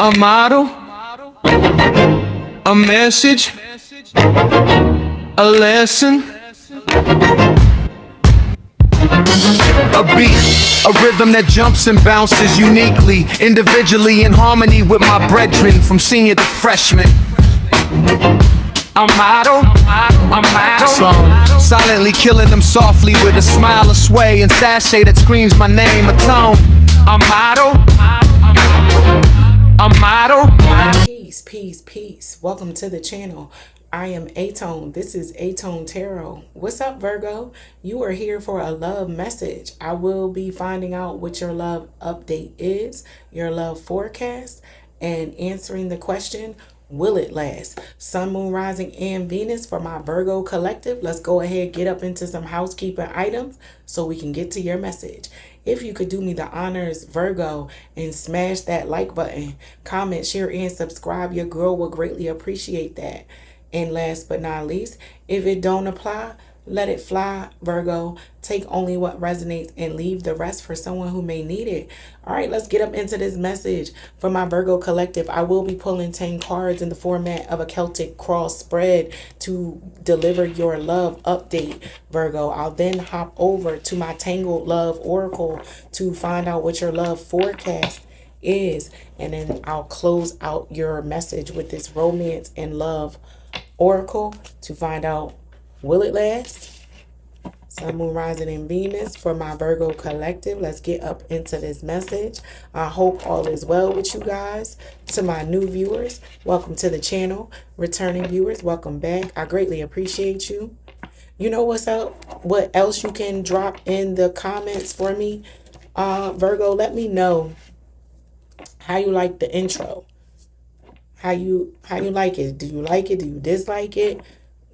A model, a message, a lesson, a beat, a rhythm that jumps and bounces uniquely, individually in harmony with my brethren from senior to freshman. A model, silently killing them softly with a smile, a sway, and sachet that screams my name, aTone. A model. Peace. Welcome to the channel. I am aTone. This is aTone Tarot. What's up, Virgo? You are here for a love message. I will be finding out what your love update is, your love forecast, and answering the question, will it last? Sun, Moon, Rising, and Venus for my Virgo collective. Let's go ahead, get up into some housekeeping items so we can get to your message. If you could do me the honors, Virgo, and smash that like button, comment, share, and subscribe, your girl will greatly appreciate that. And last but not least, if it don't apply, let it fly, Virgo. Take only what resonates and leave the rest for someone who may need it. All right, let's get up into this message for my Virgo collective. I will be pulling 10 cards in the format of a Celtic cross spread to deliver your love update, Virgo. I'll then hop over to my Tangled Love Oracle to find out what your love forecast is. And then I'll close out your message with this Romance and Love Oracle to find out, will it last? Sun, Moon, Rising, and Venus for my Virgo collective. Let's get up into this message. I hope all is well with you guys. To my new viewers, welcome to the channel. Returning viewers, welcome back. I greatly appreciate you. You know what's up? What else you can drop in the comments for me? Virgo, let me know how you like the intro. How you like it? Do you like it? Do you dislike it?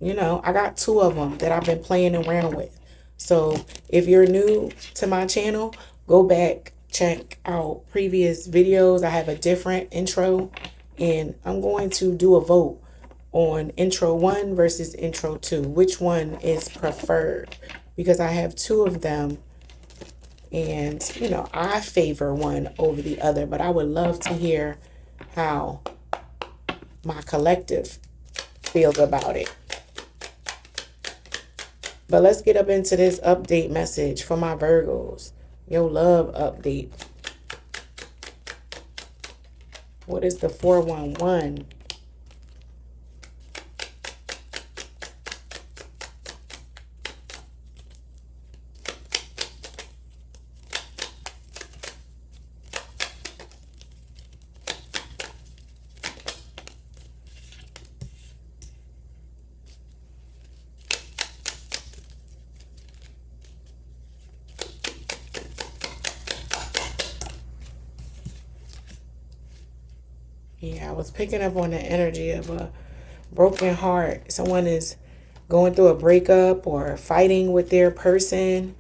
You know, I got 2 of them that I've been playing around with. So if you're new to my channel, go back, check out previous videos. I have a different intro, and I'm going to do a vote on intro 1 versus intro 2. Which one is preferred? Because I have 2 of them, and you know, I favor one over the other, but I would love to hear how my collective feels about it. But let's get up into this update message for my Virgos. Your love update. What is the 411? Yeah, I was picking up on the energy of a broken heart. Someone is going through a breakup or fighting with their person,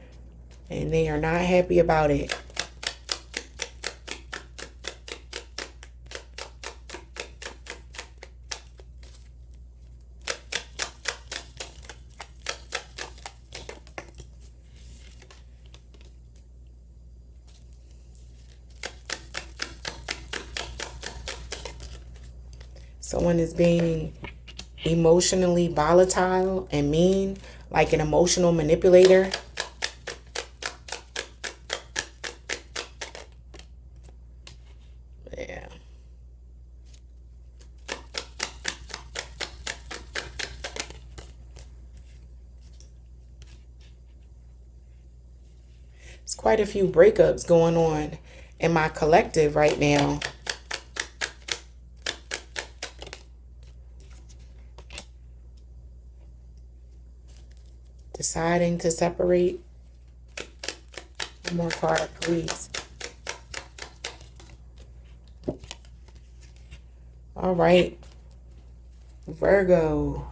and they are not happy about it. Someone is being emotionally volatile and mean, like an emotional manipulator. Yeah. There's quite a few breakups going on in my collective right now. Deciding to separate. One more card, please. All right, Virgo.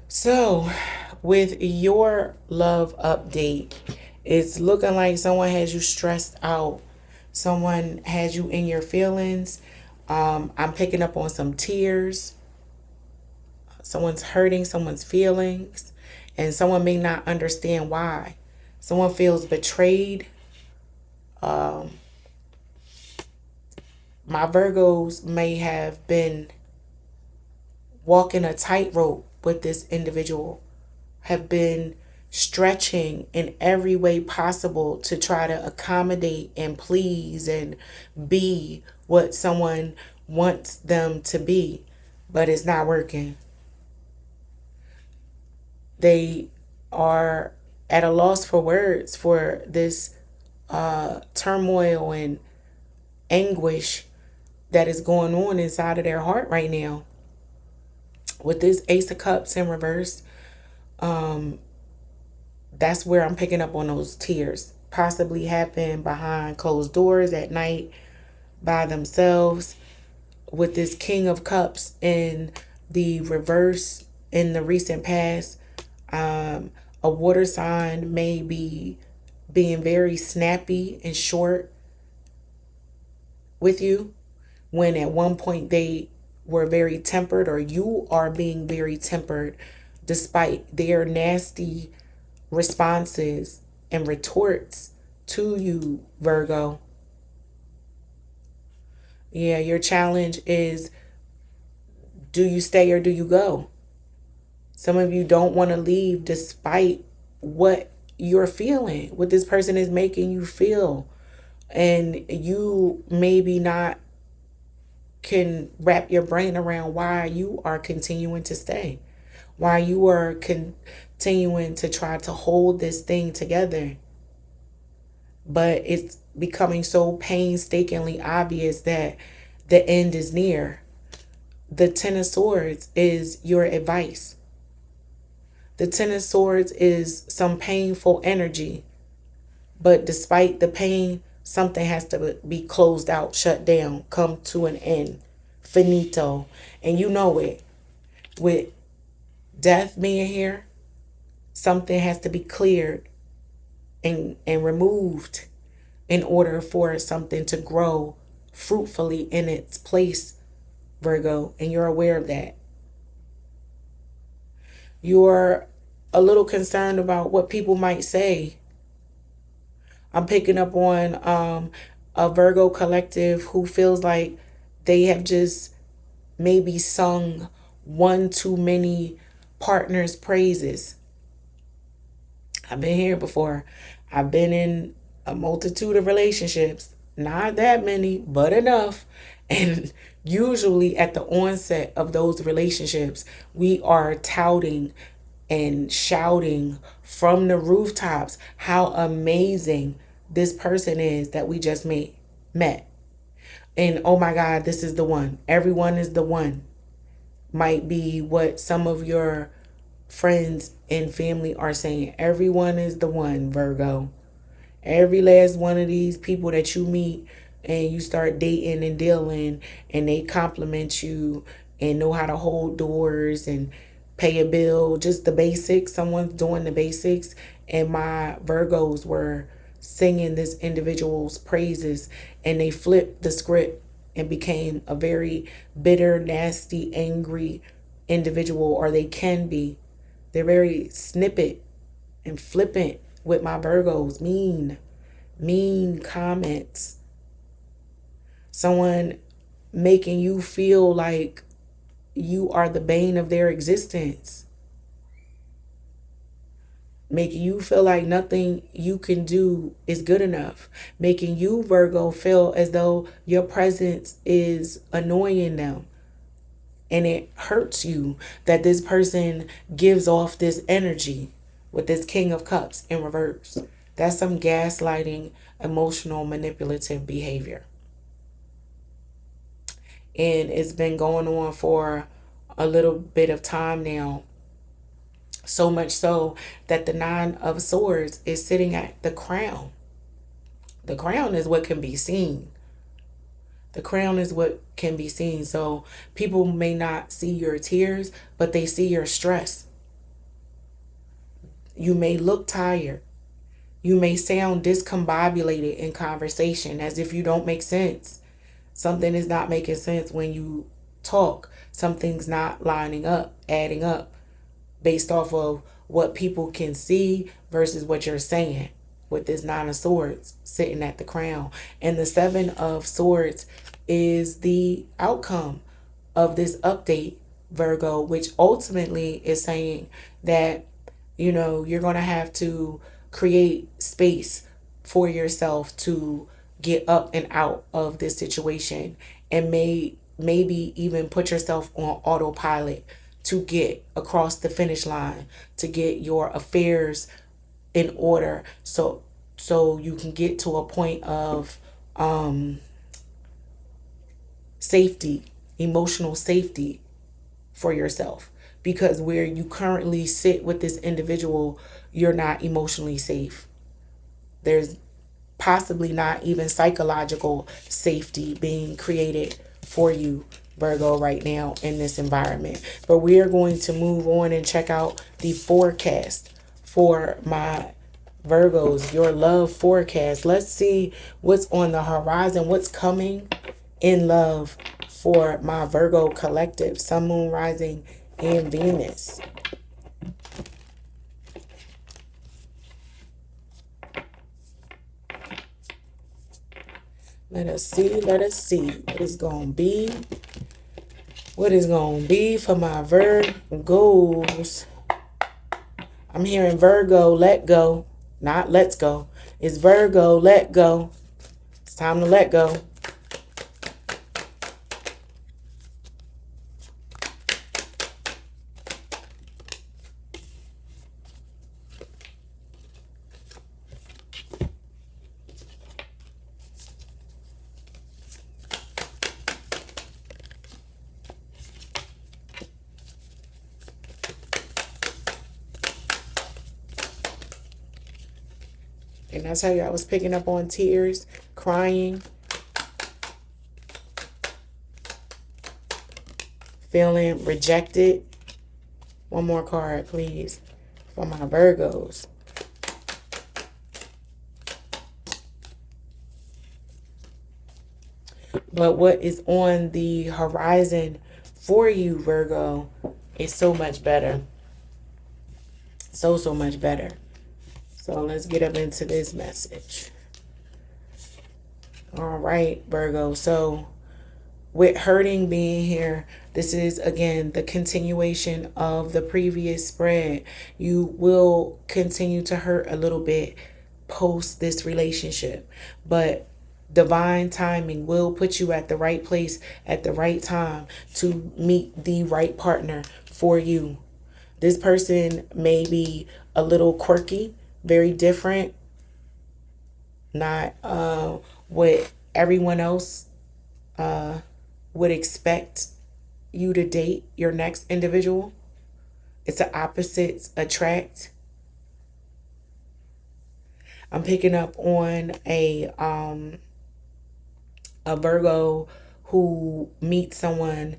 So, with your love update, it's looking like someone has you stressed out. Someone has you in your feelings. I'm picking up on some tears. Someone's hurting someone's feelings, and someone may not understand why. Someone feels betrayed. My Virgos may have been walking a tightrope with this individual, have been stretching in every way possible to try to accommodate and please and be what someone wants them to be, but it's not working. They are at a loss for words for this turmoil and anguish that is going on inside of their heart right now. With this Ace of Cups in reverse, that's where I'm picking up on those tears. Possibly happen behind closed doors at night by themselves. With this King of Cups in the reverse in the recent past, a water sign may be being very snappy and short with you, when at one point they were very tempered, or you are being very tempered despite their nasty responses and retorts to you, Virgo. Yeah, your challenge is, do you stay or do you go? Some of you don't want to leave despite what you're feeling, what this person is making you feel. And you maybe not can wrap your brain around why you are continuing to stay, why you are continuing to try to hold this thing together. But it's becoming so painstakingly obvious that the end is near. The Ten of Swords is your advice. The Ten of Swords is some painful energy. But despite the pain, something has to be closed out, shut down, come to an end, finito. And you know it. With death being here, something has to be cleared and removed in order for something to grow fruitfully in its place, Virgo. And you're aware of that. You're a little concerned about what people might say. I'm picking up on a Virgo collective who feels like they have just maybe sung one too many partners' praises. I've been here before. I've been in a multitude of relationships. Not that many, but enough. And usually at the onset of those relationships, we are touting and shouting from the rooftops how amazing this person is that we just met. And oh my God, this is the one. Everyone is the one. Might be what some of your friends and family are saying. Everyone is the one, Virgo. Every last one of these people that you meet and you start dating and dealing, and they compliment you and know how to hold doors and pay a bill, just the basics. Someone's doing the basics, and my Virgos were singing this individual's praises, and they flipped the script and became a very bitter, nasty, angry individual, or they can be. They're very snippet and flippant with my Virgos. Mean comments. Someone making you feel like you are the bane of their existence. Making you feel like nothing you can do is good enough. Making you, Virgo, feel as though your presence is annoying them. And it hurts you that this person gives off this energy with this King of Cups in reverse. That's some gaslighting, emotional, manipulative behavior. And it's been going on for a little bit of time now. So much so that the Nine of Swords is sitting at the crown. The crown is what can be seen. The crown is what can be seen. So people may not see your tears, but they see your stress. You may look tired. You may sound discombobulated in conversation, as if you don't make sense. Something is not making sense when you talk. Something's not lining up, adding up, based off of what people can see versus what you're saying, with this Nine of Swords sitting at the crown. And the Seven of Swords is the outcome of this update, Virgo, which ultimately is saying that, you're going to have to create space for yourself to get up and out of this situation, and maybe even put yourself on autopilot to get across the finish line, to get your affairs in order, so you can get to a point of safety, emotional safety for yourself. Because where you currently sit with this individual, you're not emotionally safe. There's possibly not even psychological safety being created for you, Virgo, right now in this environment. But we are going to move on and check out the forecast for my Virgos, your love forecast. Let's see what's on the horizon, what's coming in love for my Virgo collective, Sun, Moon, Rising, and Venus. Let us see what is going to be. What is going to be for my Virgos? I'm hearing Virgo, let go. Not let's go. It's Virgo, let go. It's time to let go. And I tell you, I was picking up on tears, crying, feeling rejected. One more card, please, for my Virgos. But what is on the horizon for you, Virgo, is so much better. So much better. So let's get up into this message. All right, Virgo. So with hurting being here, this is, again, the continuation of the previous spread. You will continue to hurt a little bit post this relationship, but divine timing will put you at the right place at the right time to meet the right partner for you. This person may be a little quirky, very different, not what everyone else would expect you to date your next individual. It's an opposites attract. I'm picking up on a Virgo who meets someone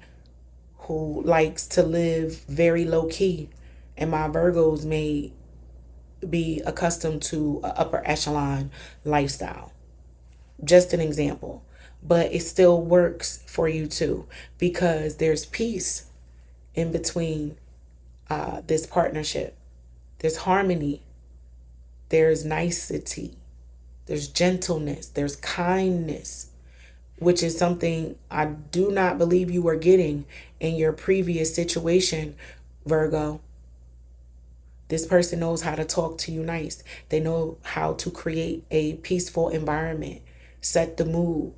who likes to live very low key, and my Virgos may be accustomed to an upper echelon lifestyle. Just an example. But it still works for you too, because there's peace in between this partnership. There's harmony. There's nicety. There's gentleness. There's kindness, which is something I do not believe you were getting in your previous situation, Virgo. This person knows how to talk to you nice. They know how to create a peaceful environment, set the mood,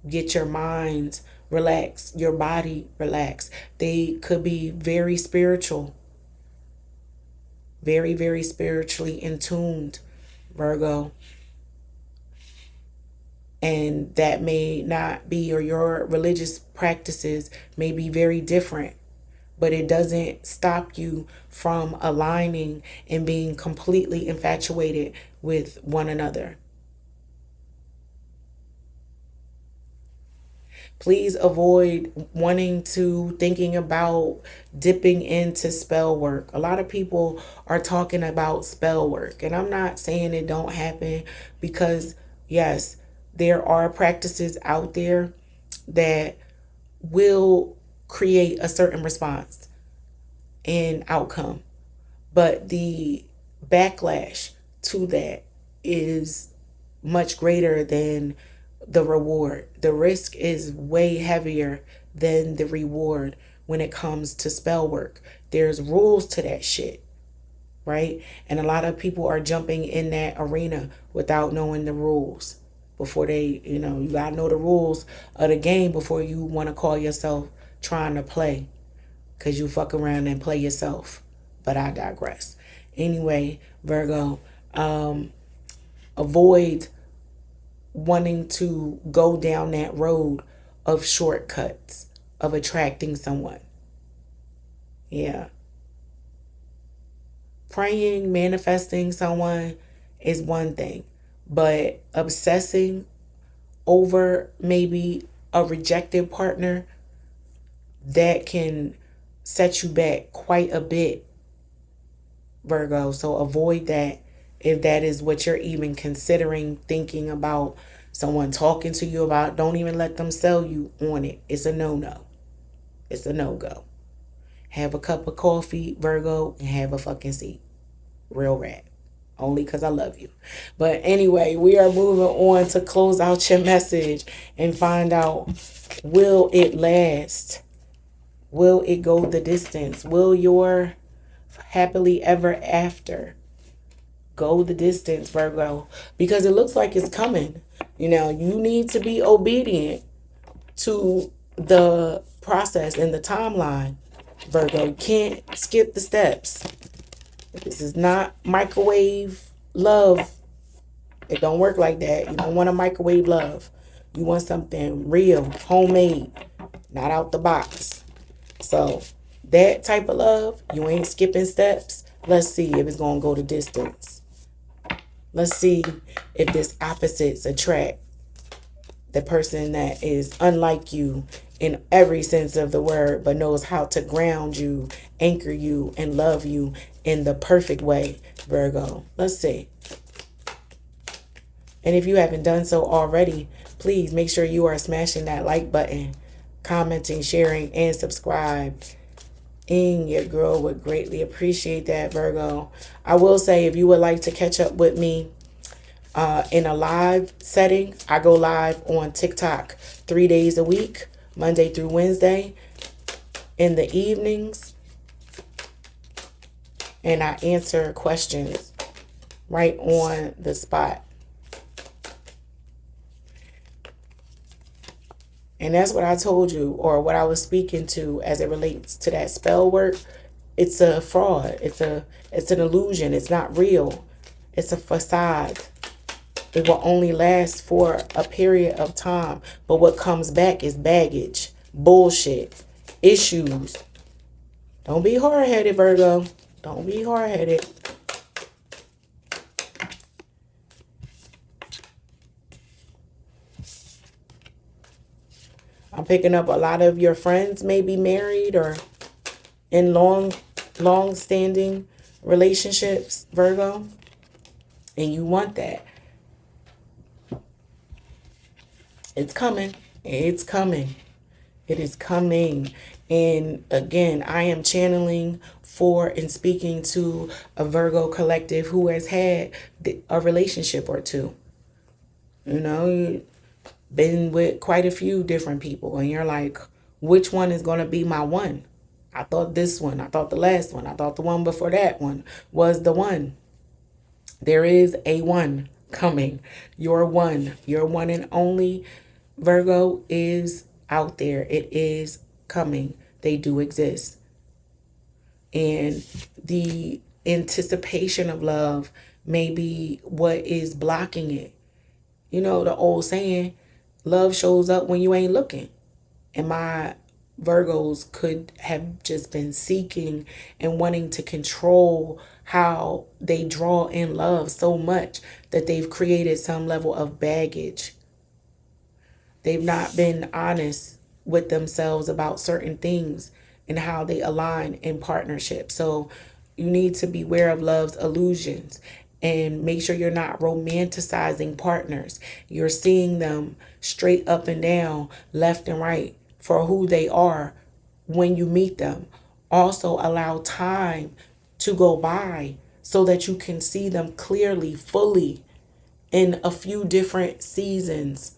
get your mind relaxed, your body relaxed. They could be very spiritual, very, very spiritually in tuned, Virgo. And that may not be, or your religious practices may be very different, but it doesn't stop you from aligning and being completely infatuated with one another. Please avoid thinking about dipping into spell work. A lot of people are talking about spell work, and I'm not saying it don't happen, because yes, there are practices out there that will create a certain response and outcome, but the backlash to that is much greater than the reward. The risk is way heavier than the reward when it comes to spell work. There's rules to that shit, right? And a lot of people are jumping in that arena without knowing the rules. Before they, you gotta know the rules of the game before you want to call yourself trying to play, because you fuck around and play yourself. But I digress. Anyway, Virgo, avoid wanting to go down that road of shortcuts of attracting someone. Yeah. Praying, manifesting someone is one thing, but obsessing over maybe a rejected partner, that can set you back quite a bit, Virgo. So avoid that if that is what you're even considering thinking about. Someone talking to you about, don't even let them sell you on it. It's a no-no. It's a no-go. Have a cup of coffee, Virgo, and have a fucking seat. Real rap. Only because I love you. But anyway, we are moving on to close out your message and find out, will it last? Will it go the distance? Will your happily ever after go the distance, Virgo? Because it looks like it's coming. You need to be obedient to the process and the timeline, Virgo. You can't skip the steps. This is not microwave love. It don't work like that. You don't want a microwave love. You want something real, homemade, not out the box. So that type of love, you ain't skipping steps. Let's see if it's going to go the distance. Let's see if this opposites attract the person that is unlike you in every sense of the word, but knows how to ground you, anchor you, and love you in the perfect way, Virgo. Let's see. And if you haven't done so already, please make sure you are smashing that like button, commenting, sharing, and subscribe. And your girl would greatly appreciate that, Virgo. I will say, if you would like to catch up with me in a live setting, I go live on TikTok 3 days a week, Monday through Wednesday, in the evenings. And I answer questions right on the spot. And that's what I told you, or what I was speaking to as it relates to that spell work. It's a fraud. It's an illusion. It's not real. It's a facade. It will only last for a period of time. But what comes back is baggage, bullshit, issues. Don't be hard-headed, Virgo. Don't be hard-headed. I'm picking up a lot of your friends may be married or in long-standing relationships, Virgo. And you want that. It's coming. It's coming. It is coming. And again, I am channeling for and speaking to a Virgo collective who has had a relationship or two. Been with quite a few different people, and you're like, which one is going to be my one? I thought this one, I thought the last one, I thought the one before that one was the one. There is a one coming. Your one and only, Virgo, is out there. It is coming. They do exist. And the anticipation of love may be what is blocking it. The old saying, love shows up when you ain't looking. And my Virgos could have just been seeking and wanting to control how they draw in love so much that they've created some level of baggage. They've not been honest with themselves about certain things and how they align in partnership. So you need to beware of love's illusions. And make sure you're not romanticizing partners. You're seeing them straight up and down, left and right, for who they are when you meet them. Also, allow time to go by so that you can see them clearly, fully, in a few different seasons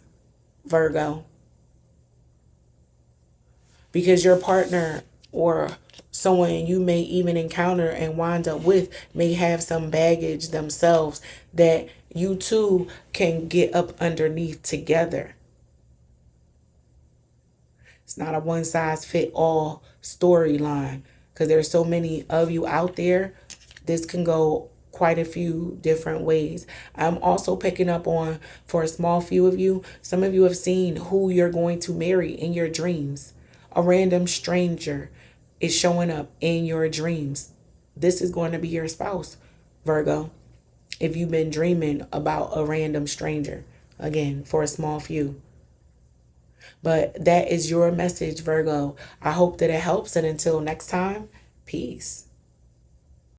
Virgo. Because your partner or someone you may even encounter and wind up with may have some baggage themselves that you two can get up underneath together. It's not a one size fit all storyline because there's so many of you out there. This can go quite a few different ways. I'm also picking up on, for a small few of you, some of you have seen who you're going to marry in your dreams. A random stranger is showing up in your dreams. This is going to be your spouse, Virgo. If you've been dreaming about a random stranger, again, for a small few. But that is your message, Virgo. I hope that it helps. And until next time, peace.